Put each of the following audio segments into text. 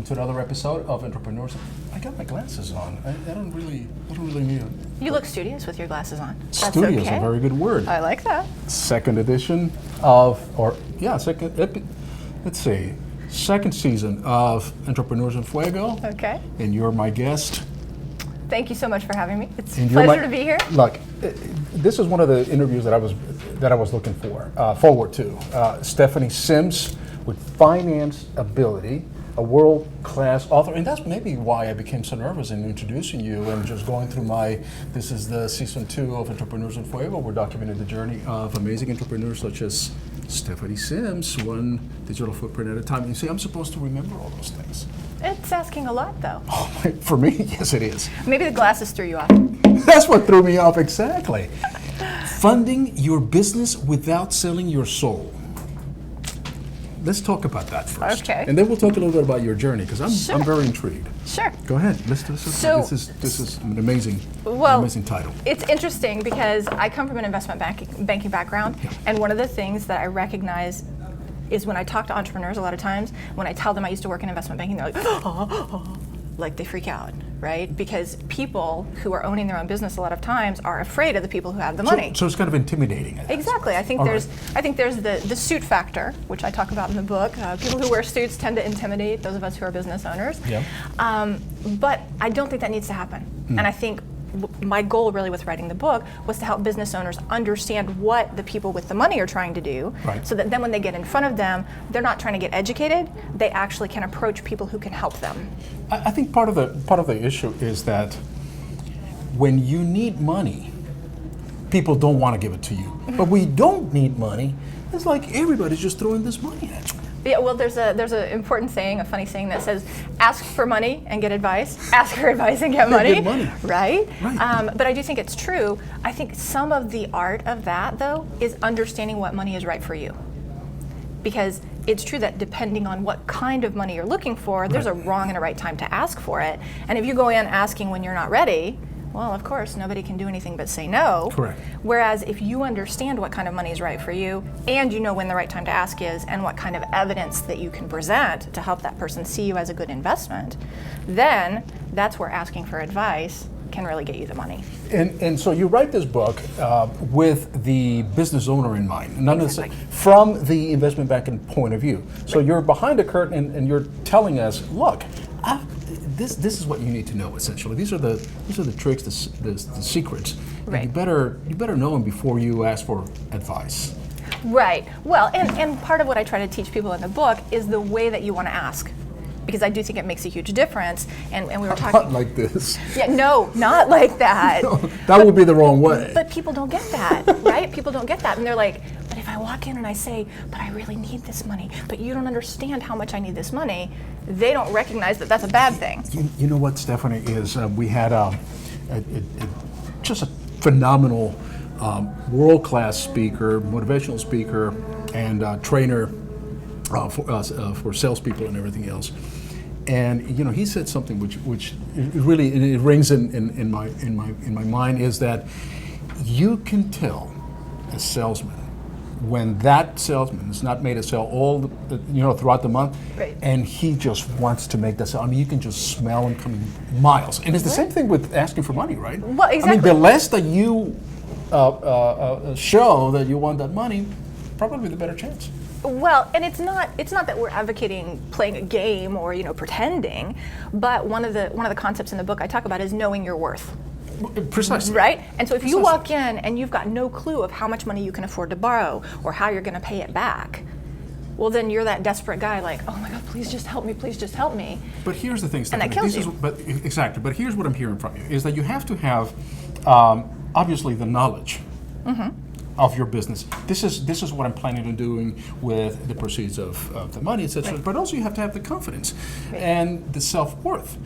welcome to another episode of Entrepreneurs. I got my glasses on. I don't really need them. You look studious with your glasses on. That's Studious, okay. a very good word. I like that. Second edition second season of Entrepreneurs in Fuego. Okay. And you're my guest. Thank you so much for having me. It's a And pleasure to be here. Look, this is one of the interviews that I was looking forward to. Stephanie Sims with finance ability, a world-class author, and that's maybe why I became so nervous in introducing you and just going through this is the season 2 of Entrepreneurs in Fuego. We're documenting the journey of amazing entrepreneurs such as Stephanie Sims, one digital footprint at a time. You see, I'm supposed to remember all those things. It's asking a lot, though. Oh, for me, yes it is. Maybe the glasses threw you off. That's what threw me off, exactly. Funding your business without selling your soul. Let's talk about that first. Okay. And then we'll talk a little bit about your journey, because I'm very intrigued. Sure. Go ahead. This is an amazing title. It's interesting because I come from an investment banking background, and one of the things that I recognize is when I talk to entrepreneurs a lot of times, when I tell them I used to work in investment banking, they're like, like they freak out, right? Because people who are owning their own business a lot of times are afraid of the people who have the money. So it's kind of intimidating. Exactly. I think there's the suit factor, which I talk about in the book. People who wear suits tend to intimidate those of us who are business owners. Yeah. But I don't think that needs to happen. And I think my goal really with writing the book was to help business owners understand what the people with the money are trying to do, so that then when they get in front of them, they're not trying to get educated, they actually can approach people who can help them. I think part of the issue is that when you need money, people don't want to give it to you. But we don't need money, it's like everybody's just throwing this money at you. Yeah, well, there's an important saying, a funny saying that says, ask for money and get advice, ask for advice and get money. Get money. Right? But I do think it's true. I think some of the art of that, though, is understanding what money is right for you. Because it's true that depending on what kind of money you're looking for, there's a wrong and a right time to ask for it. And if you go in asking when you're not ready, well, of course, nobody can do anything but say no. Correct. Whereas if you understand what kind of money is right for you, and you know when the right time to ask is, and what kind of evidence that you can present to help that person see you as a good investment, then that's where asking for advice can really get you the money. And so you write this book with the business owner in mind, not necessarily from the investment banking point of view. So you're behind the curtain and you're telling us, look, this is what you need to know essentially. These are the tricks, the secrets. Right. You better know them before you ask for advice. Right. Well, and part of what I try to teach people in the book is the way that you want to ask. Because I do think it makes a huge difference. And we were talking. Not like this. Yeah, no, not like that. No, that would be the wrong way. But people don't get that, right? People don't get that. And they're like, but if I walk in and I say, but I really need this money, but you don't understand how much I need this money, they don't recognize that that's a bad thing. You know what, Stephanie, is we had just a phenomenal world-class speaker, motivational speaker, and trainer for salespeople and everything else. And he said something which really it rings in my mind, is that you can tell a salesman when that salesman has not made a sale throughout the month, and he just wants to make that sale. I mean, you can just smell him coming miles. And it's the same thing with asking for money, right? Well, exactly. I mean, the less that you show that you want that money, probably the better chance. Well, and it's not that we're advocating playing a game or pretending, but one of the concepts in the book I talk about is knowing your worth. Precisely. Right? And so if you walk in and you've got no clue of how much money you can afford to borrow or how you're going to pay it back, well, then you're that desperate guy like, oh my God, please just help me, please just help me. But here's the thing, Stephanie. And that kills you. Exactly. But here's what I'm hearing from you, is that you have to have, obviously, the knowledge of your business. This is what I'm planning on doing with the proceeds of the money, etc. But also you have to have the confidence and the self-worth,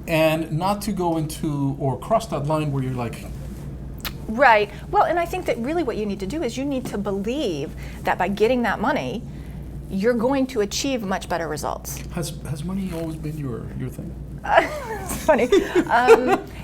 and not to go into or cross that line where you're like. Right. Well, and I think that really what you need to do is you need to believe that by getting that money, you're going to achieve much better results. Has money always been your thing? It's funny.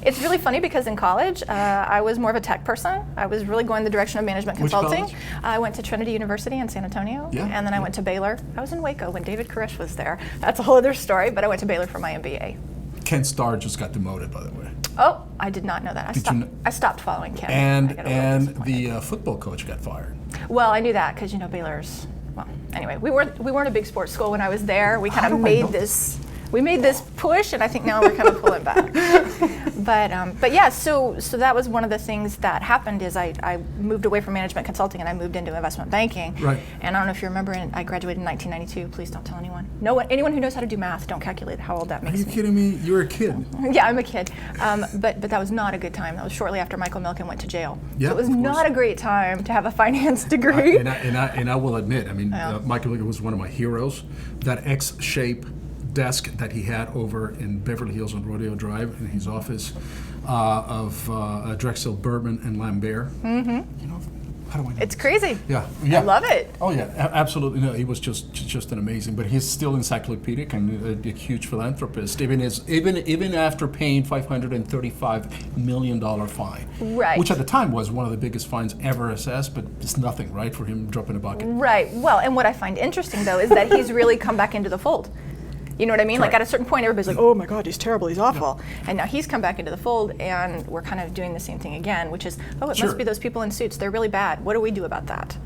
It's really funny because in college, I was more of a tech person. I was really going the direction of management Which consulting. college? I went to Trinity University in San Antonio, Yeah, and then I went to Baylor. I was in Waco when David Koresh was there. That's a whole other story, but I went to Baylor for my MBA. Ken Starr just got demoted, by the way. Oh, I did not know that. I stopped following Ken. I got a little And disappointed. the football coach got fired. Well, I knew that because Baylor's. Well, anyway, we weren't a big sports school when I was there. We kind How of do I made know this. We made this push, and I think now we're kind of pulling back. But yeah, so that was one of the things that happened is I moved away from management consulting and I moved into investment banking. Right. And I don't know if you remember, I graduated in 1992. Please don't tell anyone. Anyone who knows how to do math, don't calculate how old that Are makes you me. kidding me? You're a kid. Yeah, I'm a kid. But that was not a good time. That was shortly after Michael Milken went to jail. Yeah, so it was of course. not a great time to have a finance degree. And I will admit, I mean, Yeah. Michael Milken was one of my heroes. That X-shaped desk that he had over in Beverly Hills on Rodeo Drive in his office of Drexel, Berman, and Lambert. Mm-hmm. You know, how do I know? It's crazy. Yeah. I love it. Oh yeah, absolutely. No, he was just an amazing. But he's still encyclopedic and a huge philanthropist. Even after paying $535 million fine, Right. which at the time was one of the biggest fines ever assessed. But it's nothing, right, for him dropping a bucket. Right. Well, and what I find interesting though is that he's really come back into the fold. You know what I mean? Like Correct. at a certain point, everybody's like, "Oh my God, he's terrible, he's awful," and now he's come back into the fold, and we're kind of doing the same thing again, which is, "Oh, it Sure. must be those people in suits. They're really bad. What do we do about that?"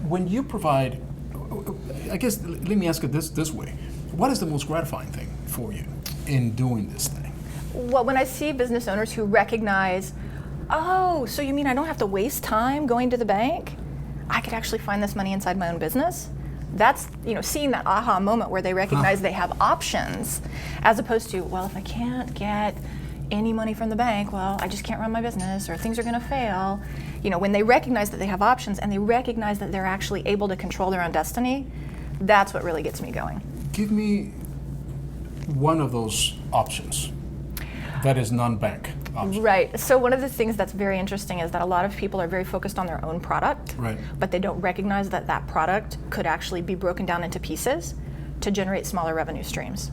When you provide, I guess, let me ask it this way: what is the most gratifying thing for you in doing this thing? Well, when I see business owners who recognize, "Oh, so you mean I don't have to waste time going to the bank? I could actually find this money inside my own business." That's, seeing that aha moment where they recognize they have options, as opposed to, well, if I can't get any money from the bank, well, I just can't run my business or things are going to fail. When they recognize that they have options and they recognize that they're actually able to control their own destiny, that's what really gets me going. Give me one of those options that is non-bank option. Right. So one of the things that's very interesting is that a lot of people are very focused on their own product, Right. but they don't recognize that that product could actually be broken down into pieces to generate smaller revenue streams.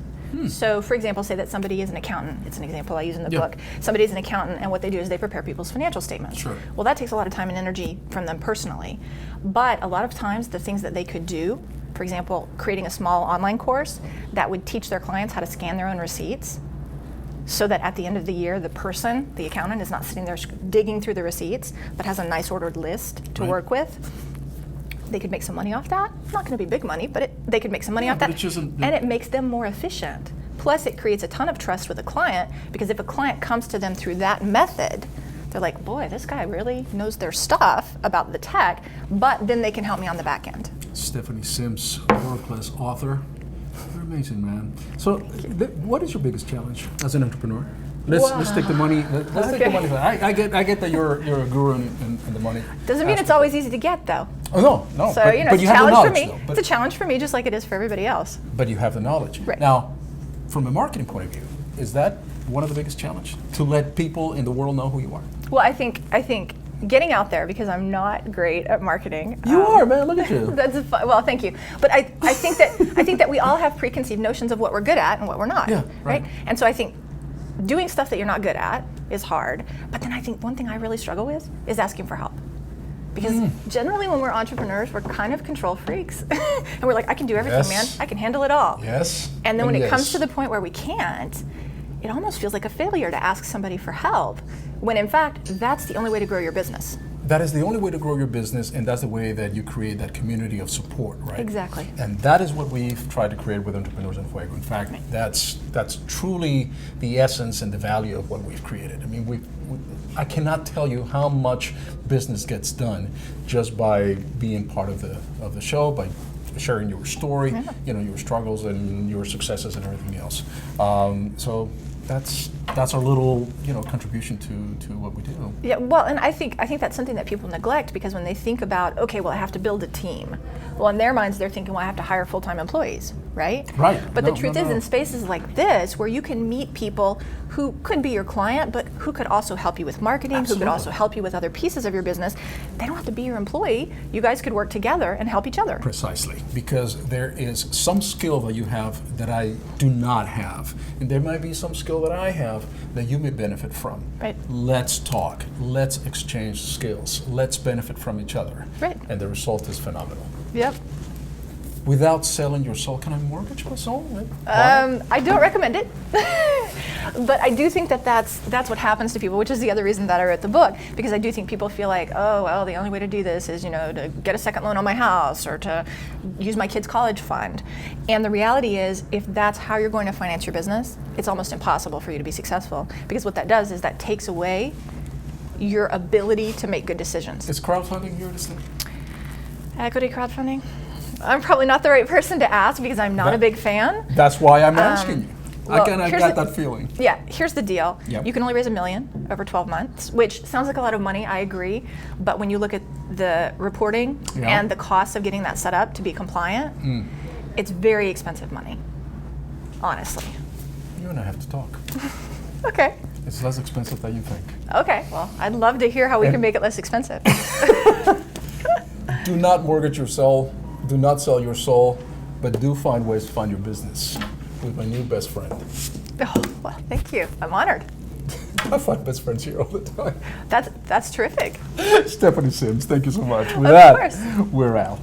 So, for example, say that somebody is an accountant. It's an example I use in the Yeah. book. Somebody's an accountant, and what they do is they prepare people's financial statements. Sure. Well, that takes a lot of time and energy from them personally. But a lot of times, the things that they could do, for example, creating a small online course that would teach their clients how to scan their own receipts, so that at the end of the year, the person, the accountant, is not sitting there digging through the receipts, but has a nice ordered list to Right. work with. They could make some money off that. Not going to be big money, but they could make some money off but that. it just isn't- And it makes them more efficient. Plus, it creates a ton of trust with a client, because if a client comes to them through that method, they're like, boy, this guy really knows their stuff about the tech, but then they can help me on the back end. Stephanie Sims, world-class author. You're amazing, man. So, what is your biggest challenge as an entrepreneur? Let's take the money. Let's take the money. I get that you're a guru in the money. Doesn't mean it's aspect. always easy to get, though. Oh no. So, but it's a you have the challenge for knowledge, me. though. It's a challenge for me, just like it is for everybody else. But you have the knowledge. Right. Now, from a marketing point of view, is that one of the biggest challenges to let people in the world know who you are? Well, I think getting out there, because I'm not great at marketing. You are, man. Look at you. Well, thank you. But I think that we all have preconceived notions of what we're good at and what we're not. Yeah, right. And so I think doing stuff that you're not good at is hard. But then I think one thing I really struggle with is asking for help. Because generally when we're entrepreneurs, we're kind of control freaks. And we're like, I can do everything, Yes. man. I can handle it all. Yes. And then when it yes. comes to the point where we can't, it almost feels like a failure to ask somebody for help, when in fact, that's the only way to grow your business. That is the only way to grow your business, and that's the way that you create that community of support, right? Exactly. And that is what we've tried to create with Entrepreneurs in Fuego. In fact, that's truly the essence and the value of what we've created. I mean, I cannot tell you how much business gets done just by being part of the show, by sharing your story, your struggles and your successes and everything else. So that's our little contribution to what we do. Yeah, well, and I think that's something that people neglect, because when they think about, okay, well, I have to build a team. Well, in their minds, they're thinking, well, I have to hire full-time employees. right? Right. But No, the truth no, is, no. in spaces like this, where you can meet people who could be your client, but who could also help you with marketing, who could Absolutely. also help you with other pieces of your business, they don't have to be your employee. You guys could work together and help each other. Precisely, because there is some skill that you have that I do not have, and there might be some skill that I have that you may benefit from. Right. Let's talk. Let's exchange skills. Let's benefit from each other. Right. And the result is phenomenal. Yep. Without selling your soul, can I mortgage my soul? I don't recommend it, but I do think that that's what happens to people, which is the other reason that I wrote the book, because I do think people feel like, oh, well, the only way to do this is, to get a second loan on my house or to use my kid's college fund. And the reality is, if that's how you're going to finance your business, it's almost impossible for you to be successful, because what that does is that takes away your ability to make good decisions. Is crowdfunding here to stay? Equity crowdfunding? I'm probably not the right person to ask because I'm not a big fan. That's why I'm asking you. well, I here's got the- that feeling. Yeah, here's the deal. Yep. You can only raise $1 million over 12 months, which sounds like a lot of money, I agree. But when you look at the reporting Yeah. and the cost of getting that set up to be compliant, it's very expensive money, honestly. You and I have to talk. Okay. It's less expensive than you think. Okay, well, I'd love to hear how we And- can make it less expensive. Do not mortgage your soul. Do not sell your soul, but do find ways to find your business with my new best friend. Oh, well, thank you. I'm honored. I find best friends here all the time. That's terrific. Stephanie Sims, thank you so much. With Of that, course. we're out.